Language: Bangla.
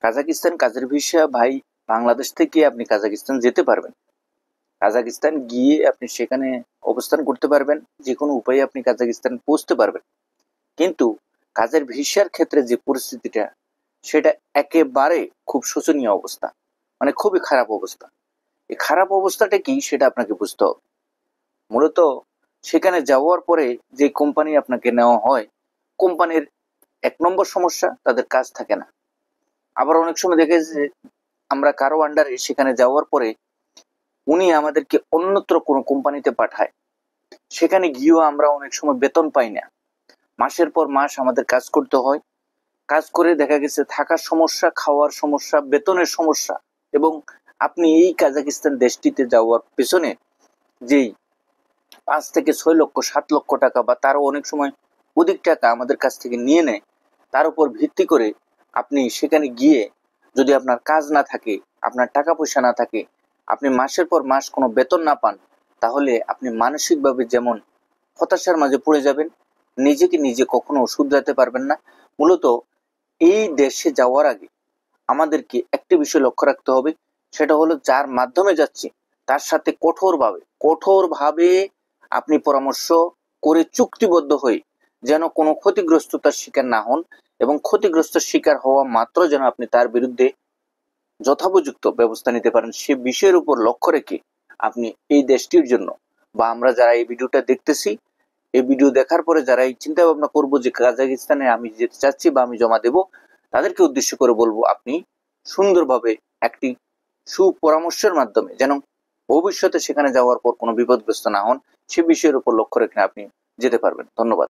কাজাকিস্তান কাজের ভিসা ভাই, বাংলাদেশ থেকে আপনি কাজাকিস্তান যেতে পারবেন। কাজাকিস্তান গিয়ে আপনি সেখানে অবস্থান করতে পারবেন, যে কোনো উপায়ে আপনি কাজাকিস্তান পৌঁছতে পারবেন। কিন্তু কাজের ভিসার ক্ষেত্রে যে পরিস্থিতিটা, সেটা একেবারে খুব শোচনীয় অবস্থা, মানে খুবই খারাপ অবস্থা। এই খারাপ অবস্থাটা কি সেটা আপনাকে বুঝতে হবে। মূলত সেখানে যাওয়ার পরে যে কোম্পানি আপনাকে নেওয়া হয়, কোম্পানির 1 নম্বর সমস্যা, তাদের কাজ থাকে না। আবার অনেক সময় দেখে যে আমরা কারো আন্ডারে সেখানে যাওয়ার পরে উনি আমাদেরকে অন্যত্র কোনো কোম্পানিতে পাঠায়, সেখানে গিয়েও আমরা অনেক সময় বেতন পাই না। মাসের পর মাস আমাদের কাজ করতে হয়। কাজ করে দেখা গেছে থাকার সমস্যা, খাওয়ার সমস্যা, বেতনের সমস্যা, এবং আপনি এই কাজাকিস্তান দেশটিতে যাওয়ার পেছনে যেই 5 থেকে 6 লক্ষ 7 লক্ষ টাকা বা তারও অনেক সময় অধিক টাকা আমাদের কাছ থেকে নিয়ে নেয়, তার উপর ভিত্তি করে আপনি সেখানে গিয়ে যদি আপনার কাজ না থাকে, আপনার টাকা পয়সা না থাকে, আপনি মাসের পর মাস কোনো বেতন না পান, তাহলে আপনি মানসিকভাবে যেমন হতাশার মাঝে পড়ে যাবেন, নিজেকে নিজে কখনো শুধরাতে পারবেন না। মূলত এই দেশে যাওয়ার আগে আমাদেরকে একটি বিষয় লক্ষ্য রাখতে হবে, সেটা হলো যার মাধ্যমে যাচ্ছি তার সাথে কঠোরভাবে আপনি পরামর্শ করে চুক্তিবদ্ধ হয়ে যেন কোনো ক্ষতিগ্রস্ততার শিকার না হন, এবং ক্ষতিগ্রস্ত শিকার হওয়া মাত্র যেন আপনি তার বিরুদ্ধে যথোপযুক্ত ব্যবস্থা নিতে পারেন, সে বিষয়ের উপর লক্ষ্য রেখে আপনি এই দেশটির জন্য, বা আমরা যারা এই ভিডিওটা দেখতেছি, এই ভিডিও দেখার পরে যারা এই চিন্তা ভাবনা করবো যে কাজাকিস্তানে আমি যেতে চাচ্ছি বা আমি জমা দেব, তাদেরকে উদ্দেশ্য করে বলবো আপনি সুন্দরভাবে একটি সুপরামর্শের মাধ্যমে যেন ভবিষ্যতে সেখানে যাওয়ার পর কোনো বিপদগ্রস্ত না হন, সে বিষয়ের উপর লক্ষ্য রেখে আপনি যেতে পারবেন। ধন্যবাদ।